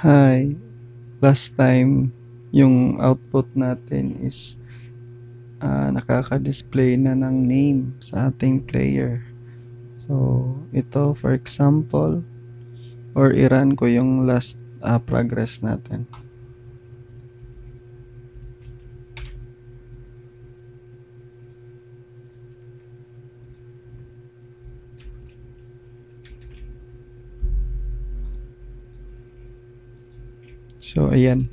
Hi, last time yung output natin is nakaka-display na ng name sa ating player. So, ito for example, or i-run ko yung last progress natin. So, ayan.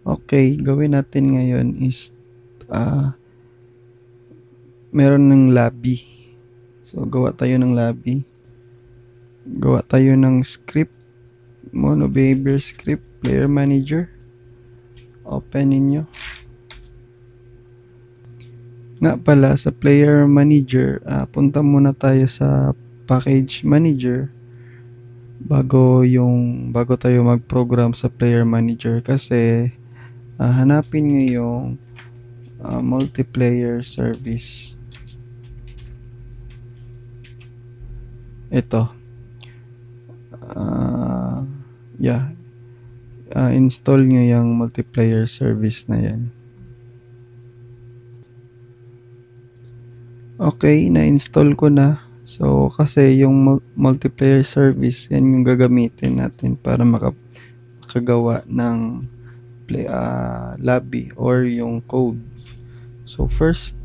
Okay, gawin natin ngayon is meron ng lobby. So, gawa tayo ng lobby. Gawa tayo ng script, mono behavior script, player manager. Open ninyo. Nga pala, sa player manager, punta muna tayo sa package manager bago tayo mag-program sa player manager kasi hanapin nyo yung multiplayer service. Ito. Yeah. Install nyo yung multiplayer service na yan. Okay, na-install ko na. So, kasi yung multiplayer service, yan yung gagamitin natin para makagawa ng lobby or yung code. So, first,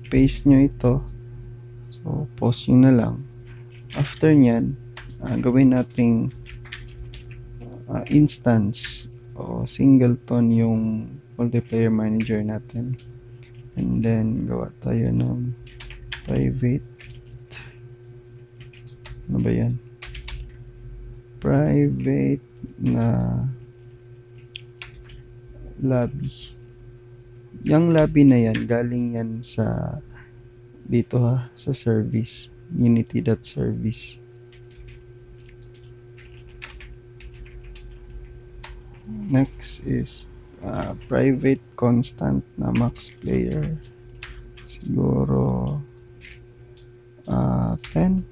paste nyo ito. So, post nyo na lang. After nyan, gawin nating instance o singleton yung multiplayer manager natin. And then, gawa tayo ng private. Ano ba yan? Private na lobby. Yung lobby na yan, galing yan sa dito sa service. Unity.service. Next is private constant na max player. Siguro 10.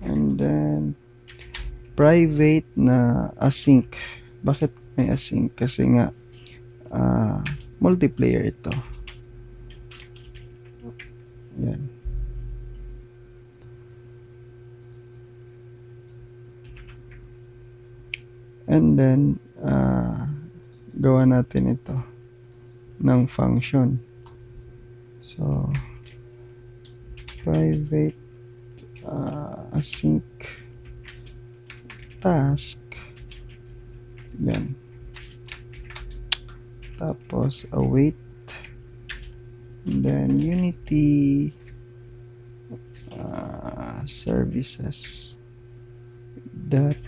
And then private na async. Bakit may async? Kasi nga multiplayer ito. Yan. And then gawa natin ito ng function. So private async task. Yan. Tapos await. And then Unity services that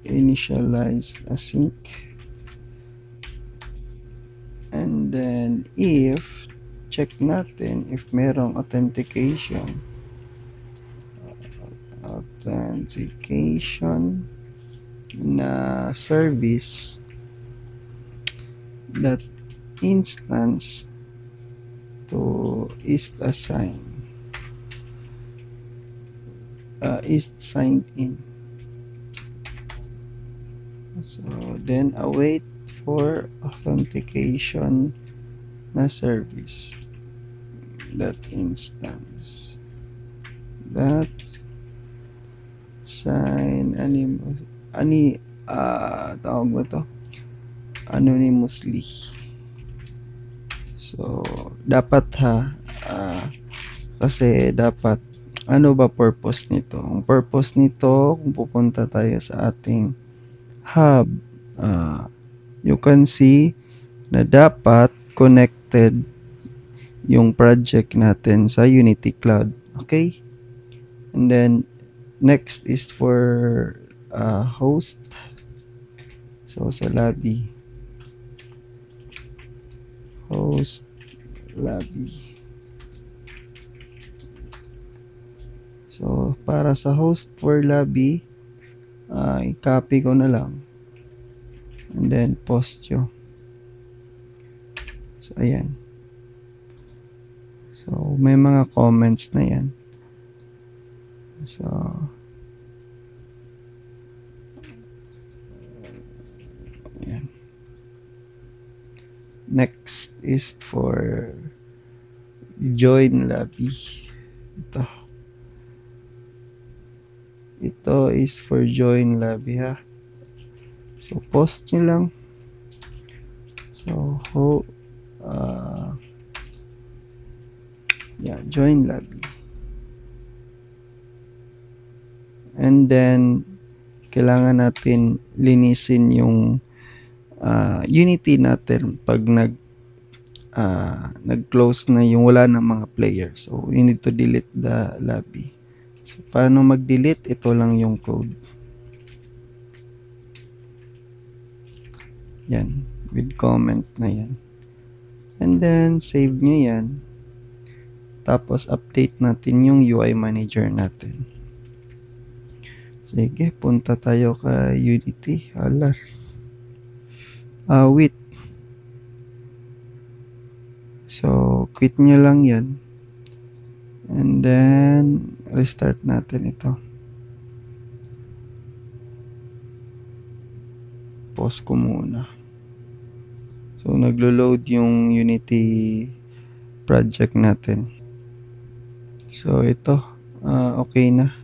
initialize async. And then if check natin if merong authentication na service that instance to is assigned is signed in. So then await for authentication na service that instance that sign tawag mo to anonymously. So dapat kasi dapat ano ba purpose nito? Ang purpose nito, kung pupunta tayo sa ating hub, you can see na dapat connected yung project natin sa Unity Cloud. Okay? And then next is for host. So sa lobby, host lobby. So para sa host for lobby, i-copy ko na lang and then post yun. So ayan. So may mga comments na yan. So, yan. Next is for join lobby. Ito. Ito is for join lobby ha. So, post nyo lang. So, yeah, join lobby. And then, kailangan natin linisin yung Unity natin pag nag-close na yung wala na mga players. So, we need to delete the lobby. So, paano mag-delete? Ito lang yung code. Yan. With comment na yan. And then, save nyo yan. Tapos, update natin yung UI manager natin. Sige, punta tayo kay Unity. Alas. Wait. So, quit nyo lang yan. And then, restart natin ito. Pause ko muna. So, naglo-load yung Unity project natin. So, ito. Okay na.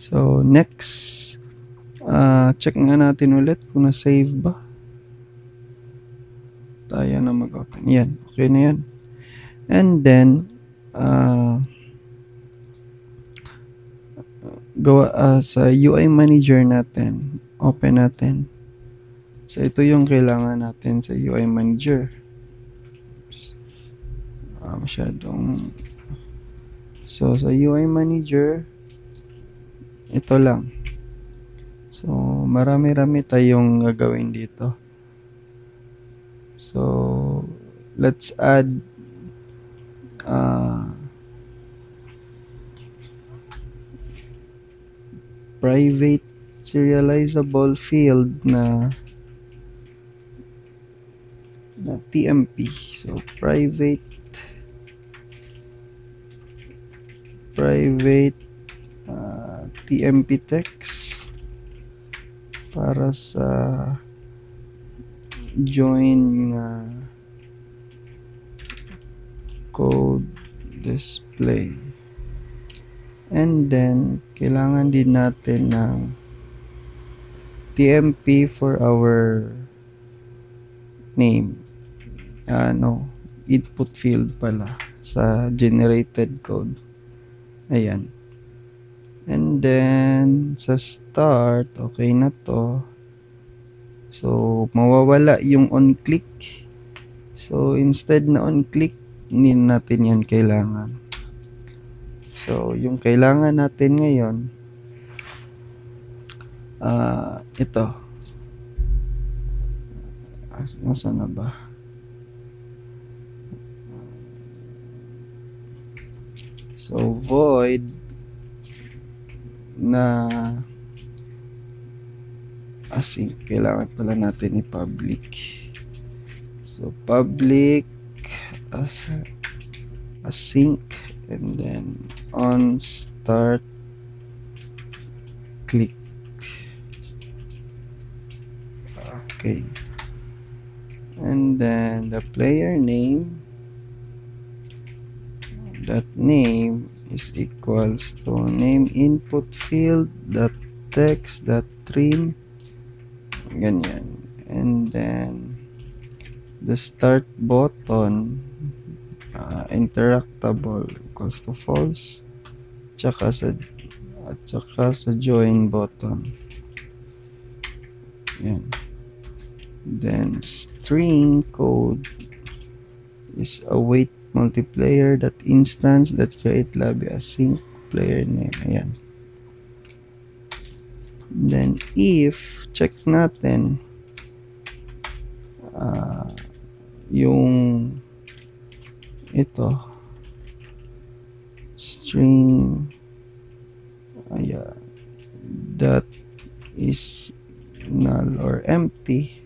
So, next. Check nga natin ulit kung na-save ba. Tayo na mag-open. Yan. Okay na yan. And then, gawa sa UI manager natin. Open natin. So, ito yung kailangan natin sa UI manager. Oops. Masyadong... So, sa UI manager, ito lang. So, marami-rami tayong gagawin dito. So, let's add private serializable field na TMP. So, private TMP text para sa join code display. And then, kailangan din natin ng TMP for our name. Input field pala sa generated code. Ayan. And then, sa start, okay na to. So, mawawala yung on-click. So, instead na on-click, hindi natin yan kailangan. So, yung kailangan natin ngayon, ito. Nasaan na ba? So, void na async. Kailangan pala natin i-public. So, public async and then on start click. Okay. And then the player name, that name is equals to name input field dot text dot trim, ganyan. And then the start button interactable equals to false, tsaka sa join button. Yan. Then string code is await multiplayer that instance that create lobby async player name. Ayan. Then if check natin yung ito string that is null or empty,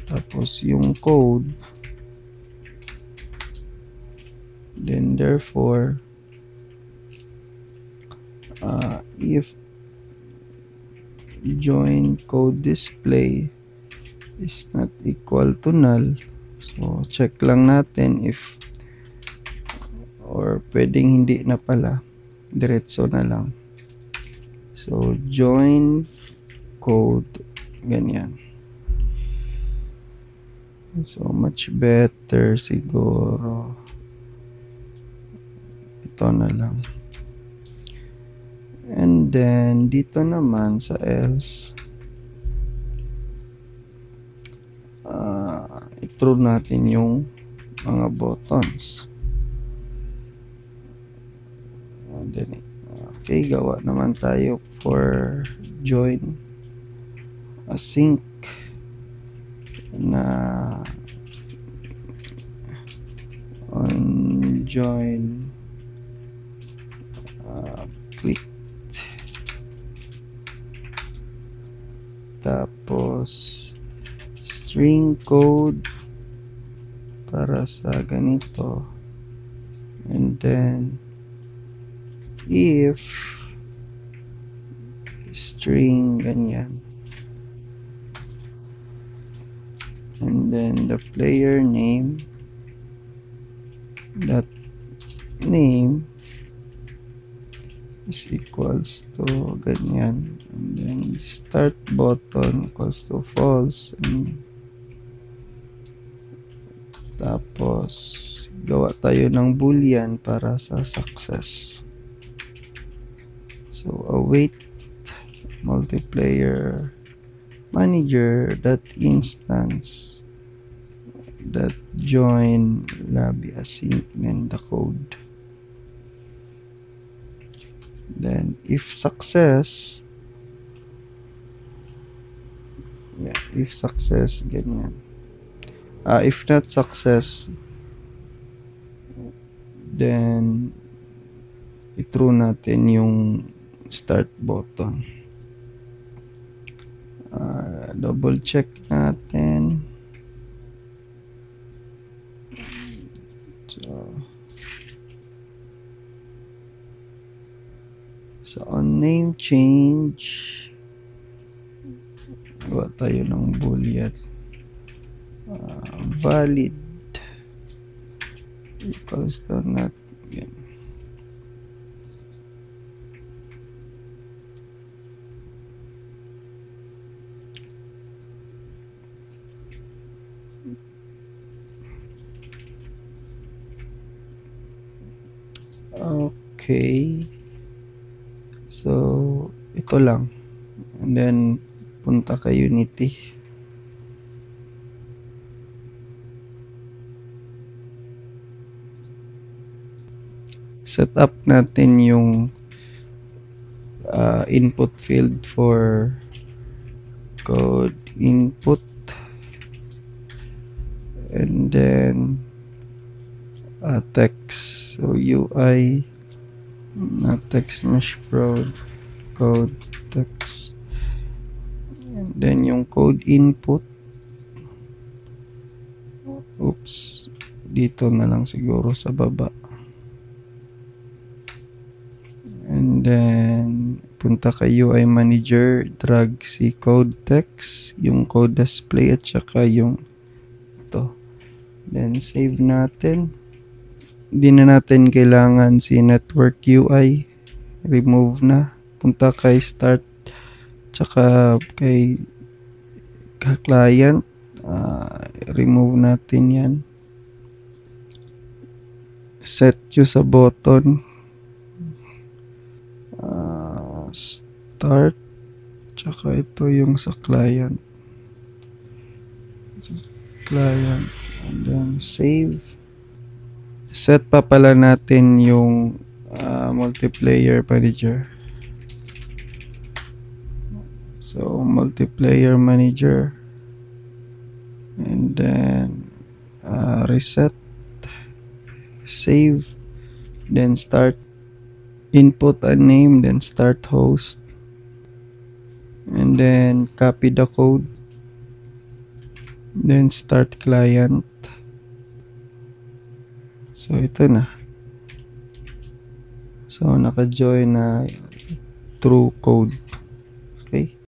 tapos yung code, then therefore if join code display is not equal to null, so check lang natin if, or pwedeng hindi na pala, diretso na lang. So join code, ganyan. So much better siguro ito na lang. And then dito naman sa else, i-throw natin yung mga buttons. And then, okay, gawa naman tayo for join async na on join click, tapos string code para sa ganito, and then if string ganyan, and then the player name, that name is equals to ganyan, and then start button equals to false, and tapos gawa tayo ng boolean para sa success. So await multiplayer manager that instance that join lobby async and the code. Then if success, if success ganyan, if not success, then i-throw natin yung start button. Double check natin. So on name change, gawa tayo ng boolean valid equals to not, yan. Okay, so ito lang, and then punta kay Unity. Set up natin yung input field for code input, and then text, so UI text mesh prod code text, and then yung code input, oops, dito na lang siguro sa baba, and then punta kay UI manager, drag si code text, yung code display at saka yung ito, then save natin. Hindi na natin kailangan si network UI, remove na, punta kay start tsaka kay client, remove natin yan, set nyo sa button, start tsaka ito yung sa client, and then save. Set pa pala natin yung multiplayer manager. So multiplayer manager, and then reset, save, then start, input a name, then start host, and then copy the code, then start client. So ito na. So, naka-join na through code. Okay?